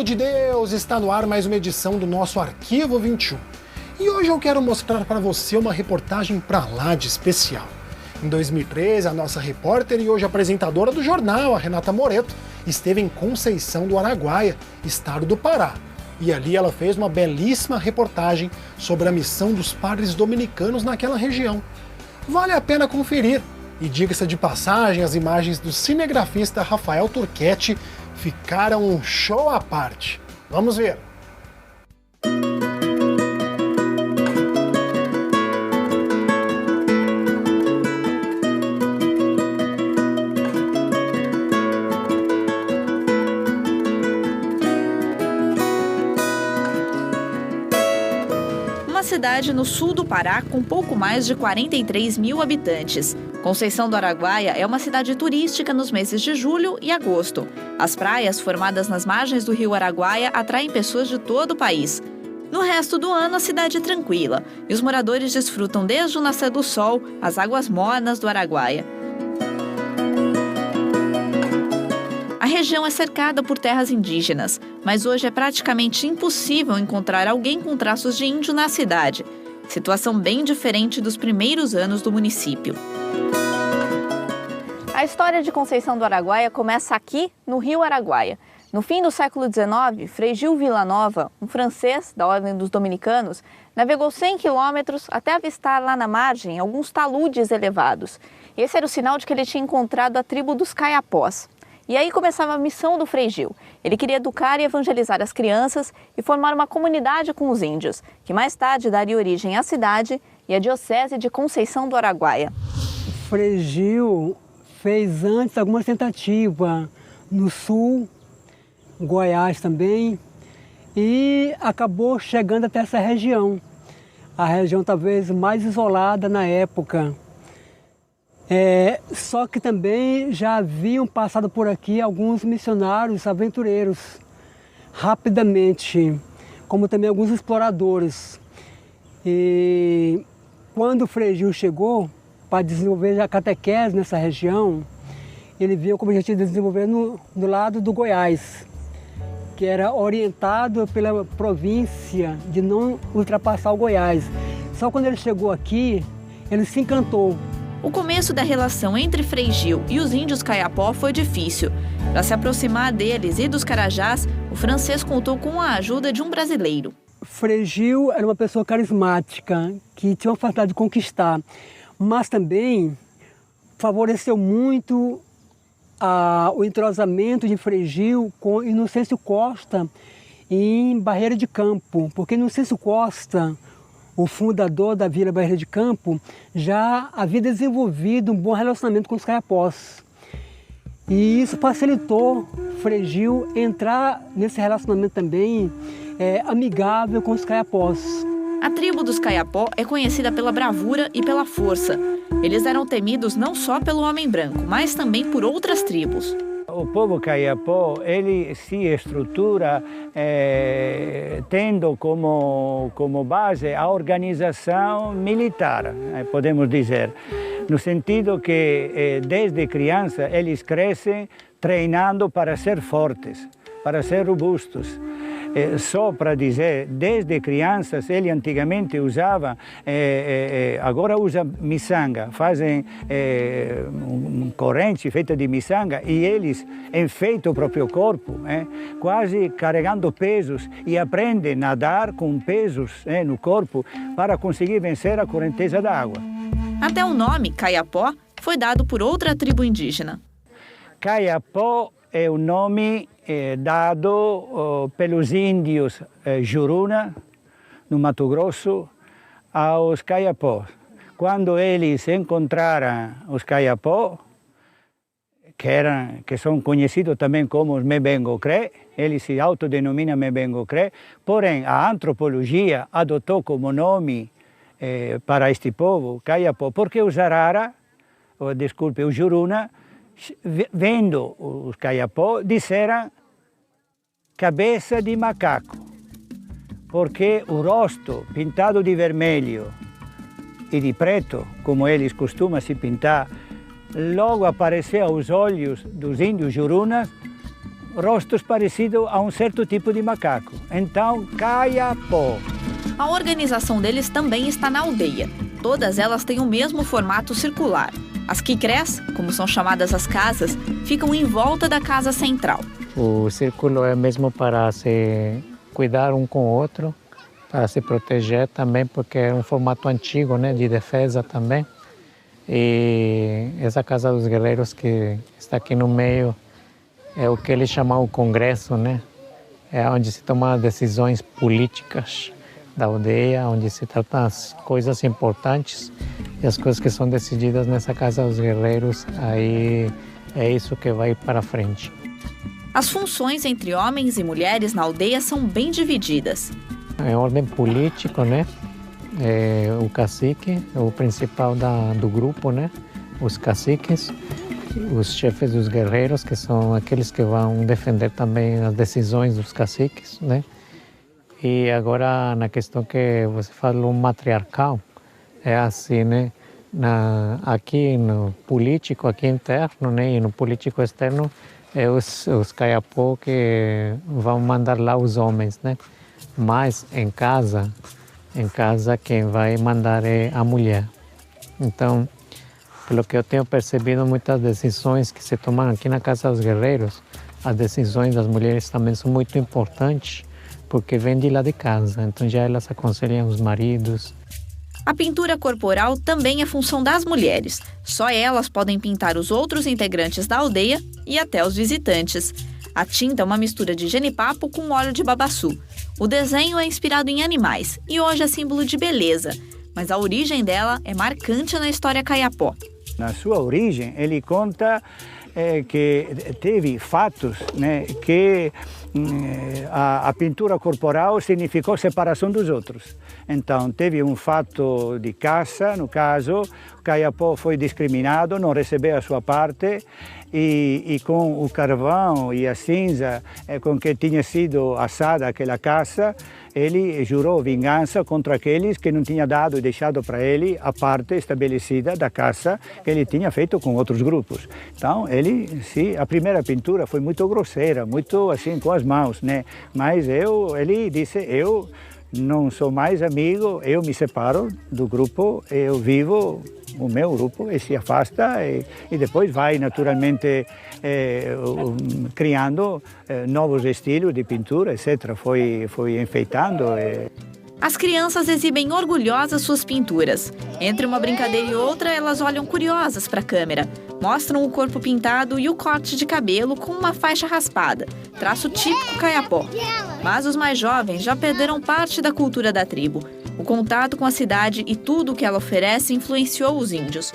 Povo de Deus, está no ar mais uma edição do nosso Arquivo 21. E hoje eu quero mostrar para você uma reportagem pra lá de especial. Em 2013, a nossa repórter e hoje apresentadora do jornal, a Renata Moreto, esteve em Conceição do Araguaia, estado do Pará. E ali ela fez uma belíssima reportagem sobre a missão dos padres dominicanos naquela região. Vale a pena conferir. E diga-se de passagem, as imagens do cinegrafista Rafael Turquetti ficaram um show à parte. Vamos ver! Uma cidade no sul do Pará com pouco mais de 43 mil habitantes. Conceição do Araguaia é uma cidade turística nos meses de julho e agosto. As praias, formadas nas margens do rio Araguaia, atraem pessoas de todo o país. No resto do ano, a cidade é tranquila e os moradores desfrutam desde o nascer do sol as águas mornas do Araguaia. A região é cercada por terras indígenas, mas hoje é praticamente impossível encontrar alguém com traços de índio na cidade. Situação bem diferente dos primeiros anos do município. A história de Conceição do Araguaia começa aqui, no rio Araguaia. No fim do século XIX, Frei Gil Villanova, um francês da Ordem dos Dominicanos, navegou 100 quilômetros até avistar lá na margem alguns taludes elevados. Esse era o sinal de que ele tinha encontrado a tribo dos Caiapós. E aí começava a missão do Frei Gil. Ele queria educar e evangelizar as crianças e formar uma comunidade com os índios, que mais tarde daria origem à cidade e à diocese de Conceição do Araguaia. Frei Gil fez antes algumas tentativas no sul, Goiás também, e acabou chegando até essa região, a região talvez mais isolada na época. Só que também já haviam passado por aqui alguns missionários aventureiros, rapidamente, como também alguns exploradores. E quando o Frei Gil chegou para desenvolver a catequese nessa região, ele viu como objetivo de desenvolver no lado do Goiás, que era orientado pela província de não ultrapassar o Goiás. Só quando ele chegou aqui, ele se encantou. O começo da relação entre Frei Gil e os índios Caiapó foi difícil. Para se aproximar deles e dos Carajás, o francês contou com a ajuda de um brasileiro. Frei Gil era uma pessoa carismática, que tinha uma facilidade de conquistar, mas também favoreceu muito o entrosamento de Frei Gil com Inocêncio Costa em Barreira de Campo, porque Inocêncio Costa, o fundador da Vila Barreira de Campo, já havia desenvolvido um bom relacionamento com os Caiapós. E isso facilitou Frei Gil entrar nesse relacionamento também amigável com os Caiapós. A tribo dos Caiapó é conhecida pela bravura e pela força. Eles eram temidos não só pelo homem branco, mas também por outras tribos. O povo Caiapó, ele se estrutura tendo como base a organização militar, podemos dizer, no sentido que desde criança eles crescem treinando para ser fortes, para ser robustos. Só para dizer, desde crianças, ele antigamente usava, agora usa miçanga, fazem corrente feita de miçanga e eles enfeitam o próprio corpo, quase carregando pesos e aprendem a nadar com pesos no corpo para conseguir vencer a correnteza da água. Até o nome, Caiapó, foi dado por outra tribo indígena. Caiapó é o nome dado pelos índios Juruna, no Mato Grosso, aos Caiapó. Quando eles encontraram os Caiapó, que são conhecidos também como os Mebengocré, eles se autodenominam Mebengocré, porém a antropologia adotou como nome para este povo Caiapó, porque os Arara, os Juruna, vendo os Caiapó, disseram cabeça de macaco, porque o rosto pintado de vermelho e de preto, como eles costumam se pintar, logo apareceu aos olhos dos índios Jurunas rostos parecidos a um certo tipo de macaco. Então, Kayapó. A organização deles também está na aldeia. Todas elas têm o mesmo formato circular. As quikrés, como são chamadas as casas, ficam em volta da casa central. O círculo é mesmo para se cuidar um com o outro, para se proteger também, porque é um formato antigo, né, de defesa também. E essa Casa dos Guerreiros que está aqui no meio é o que eles chamam o Congresso, né? É onde se tomam decisões políticas da aldeia, onde se tratam as coisas importantes e as coisas que são decididas nessa Casa dos Guerreiros, aí é isso que vai para frente. As funções entre homens e mulheres na aldeia são bem divididas. Em ordem política, né? O cacique, o principal do grupo, né? Os caciques, os chefes dos guerreiros, que são aqueles que vão defender também as decisões dos caciques, né? E agora, na questão que você falou matriarcal, é assim, né? Aqui no político, aqui interno, né? E no político externo, é os Kayapó que vão mandar lá os homens, né? Mas em casa quem vai mandar é a mulher. Então, pelo que eu tenho percebido, muitas decisões que se tomam aqui na Casa dos Guerreiros, as decisões das mulheres também são muito importantes, porque vêm de lá de casa, então já elas aconselham os maridos. A pintura corporal também é função das mulheres. Só elas podem pintar os outros integrantes da aldeia e até os visitantes. A tinta é uma mistura de jenipapo com óleo de babaçu. O desenho é inspirado em animais e hoje é símbolo de beleza, mas a origem dela é marcante na história Kayapó. Na sua origem, ele conta que teve fatos, né, que a pintura corporal significou separação dos outros. Então, teve um fato de caça, no caso, Kayapó foi discriminado, não recebeu a sua parte, e com o carvão e a cinza com que tinha sido assada aquela caça, ele jurou vingança contra aqueles que não tinham dado e deixado para ele a parte estabelecida da caça que ele tinha feito com outros grupos. Então, a primeira pintura foi muito grosseira, muito assim, com as mãos, né? Mas ele disse, eu não sou mais amigo, eu me separo do grupo, eu vivo o meu grupo e se afasta e depois vai naturalmente criando novos estilos de pintura, etc. Foi enfeitando. As crianças exibem orgulhosas suas pinturas. Entre uma brincadeira e outra, elas olham curiosas para a câmera. Mostram o corpo pintado e o corte de cabelo com uma faixa raspada, traço típico Kayapó. Mas os mais jovens já perderam parte da cultura da tribo. O contato com a cidade e tudo o que ela oferece influenciou os índios.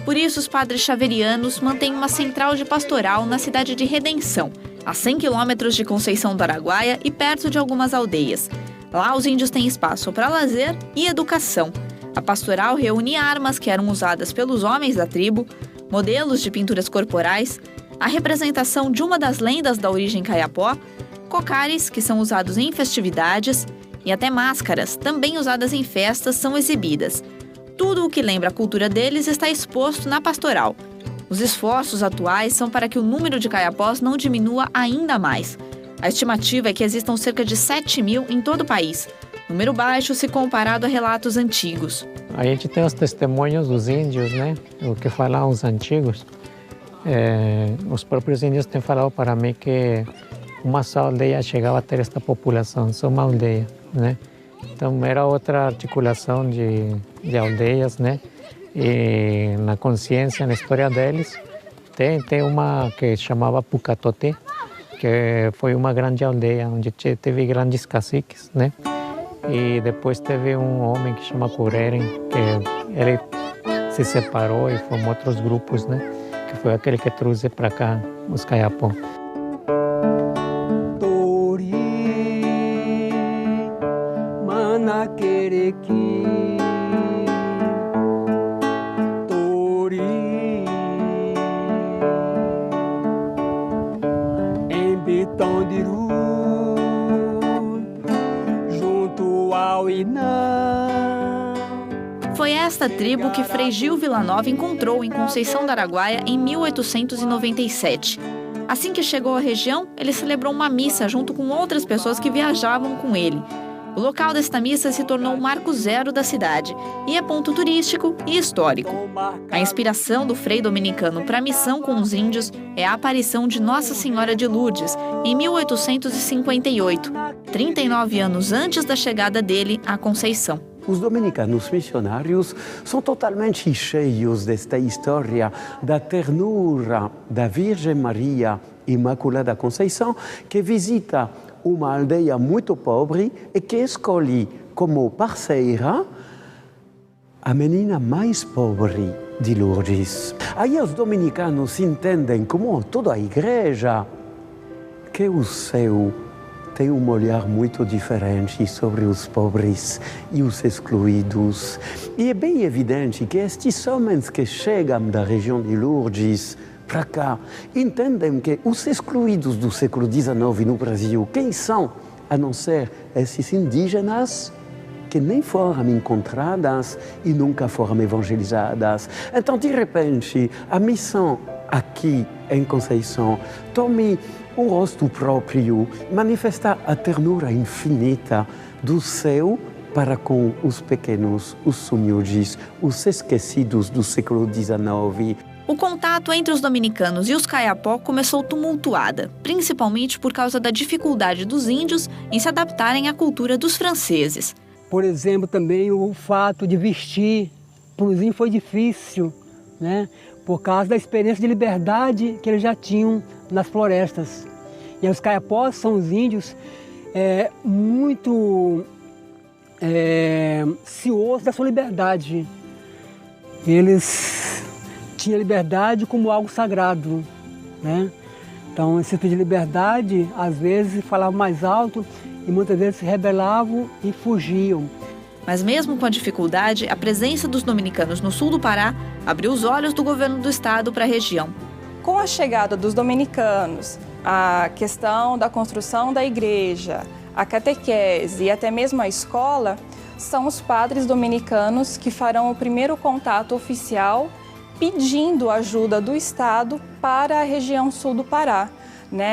Por isso, os padres xaverianos mantêm uma central de pastoral na cidade de Redenção, a 100 quilômetros de Conceição do Araguaia e perto de algumas aldeias. Lá, os índios têm espaço para lazer e educação. A pastoral reúne armas que eram usadas pelos homens da tribo, modelos de pinturas corporais, a representação de uma das lendas da origem Kayapó, cocares, que são usados em festividades, e até máscaras, também usadas em festas, são exibidas. Tudo o que lembra a cultura deles está exposto na pastoral. Os esforços atuais são para que o número de Kayapós não diminua ainda mais. A estimativa é que existam cerca de 7.000 em todo o país, número baixo se comparado a relatos antigos. A gente tem os testemunhos dos índios, né? O que falam os antigos. Os próprios índios têm falado para mim que uma só aldeia chegava a ter esta população, só uma aldeia, né? Então era outra articulação de aldeias, né? E na consciência, na história deles, tem uma que chamava Pucatoté, que foi uma grande aldeia, onde teve grandes caciques, né? E depois teve um homem que chama Cureren, que ele se separou e formou outros grupos, né? Que foi aquele que trouxe para cá os Kayapó. Foi esta tribo que Frei Gil Villanova encontrou em Conceição do Araguaia em 1897. Assim que chegou à região, ele celebrou uma missa junto com outras pessoas que viajavam com ele. O local desta missa se tornou o marco zero da cidade e é ponto turístico e histórico. A inspiração do frei dominicano para a missão com os índios é a aparição de Nossa Senhora de Lourdes, em 1858, 39 anos antes da chegada dele à Conceição. Os dominicanos missionários são totalmente cheios desta história da ternura da Virgem Maria Imaculada Conceição, que visita uma aldeia muito pobre e que escolhe como parceira a menina mais pobre de Lourdes. Aí os dominicanos entendem, como toda a igreja, que o céu tem um olhar muito diferente sobre os pobres e os excluídos. E é bem evidente que estes homens que chegam da região de Lourdes para cá entendem que os excluídos do século XIX no Brasil, quem são, a não ser esses indígenas que nem foram encontradas e nunca foram evangelizadas. Então, de repente, a missão aqui em Conceição tome um rosto próprio, manifesta a ternura infinita do céu para com os pequenos, os humildes, os esquecidos do século XIX. O contato entre os dominicanos e os Kayapó começou tumultuada, principalmente por causa da dificuldade dos índios em se adaptarem à cultura dos franceses. Por exemplo, também o fato de vestir para os índios foi difícil, né? Por causa da experiência de liberdade que eles já tinham nas florestas. E os Kayapós são os índios muito ciosos da sua liberdade. Eles tinham liberdade como algo sagrado, né? Então, esse tipo de liberdade, às vezes, falavam mais alto e muitas vezes se rebelavam e fugiam. Mas mesmo com a dificuldade, a presença dos dominicanos no sul do Pará abriu os olhos do governo do estado para a região. Com a chegada dos dominicanos, a questão da construção da igreja, a catequese e até mesmo a escola, são os padres dominicanos que farão o primeiro contato oficial pedindo ajuda do estado para a região sul do Pará.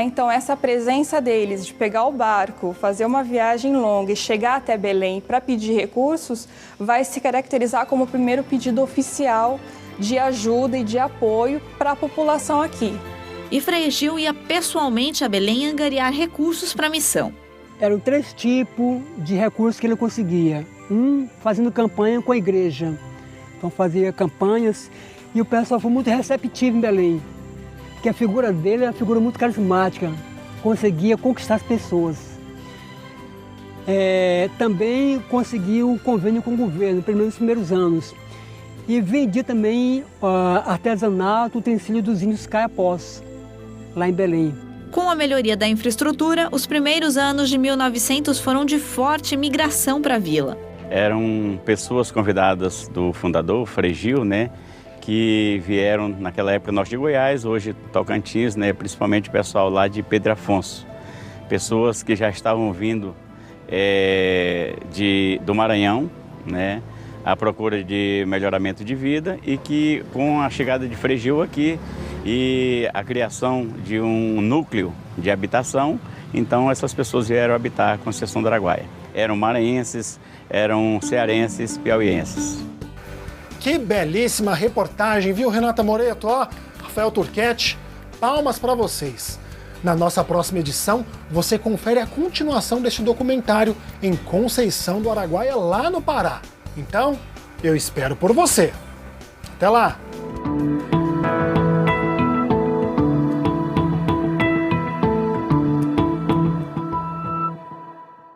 Então, essa presença deles de pegar o barco, fazer uma viagem longa e chegar até Belém para pedir recursos, vai se caracterizar como o primeiro pedido oficial de ajuda e de apoio para a população aqui. E Frei Gil ia pessoalmente a Belém angariar recursos para a missão. Eram 3 tipos de recursos que ele conseguia. Um, fazendo campanha com a igreja. Então, fazia campanhas e o pessoal foi muito receptivo em Belém. Porque a figura dele é uma figura muito carismática, conseguia conquistar as pessoas. Também conseguiu convênio com o governo, nos primeiros anos. E vendia também artesanato, utensílio dos índios Kayapós, lá em Belém. Com a melhoria da infraestrutura, os primeiros anos de 1900 foram de forte migração para a vila. Eram pessoas convidadas do fundador, Frei Gil, que vieram naquela época norte de Goiás, hoje Tocantins, principalmente o pessoal lá de Pedro Afonso. Pessoas que já estavam vindo do Maranhão, à procura de melhoramento de vida e que com a chegada de Frei Gil aqui e a criação de um núcleo de habitação, então essas pessoas vieram habitar a Conceição do Araguaia. Eram maranhenses, eram cearenses, piauienses. Que belíssima reportagem, viu, Renata Moreto? Rafael Turquete, palmas para vocês. Na nossa próxima edição, você confere a continuação deste documentário em Conceição do Araguaia, lá no Pará. Então, eu espero por você. Até lá!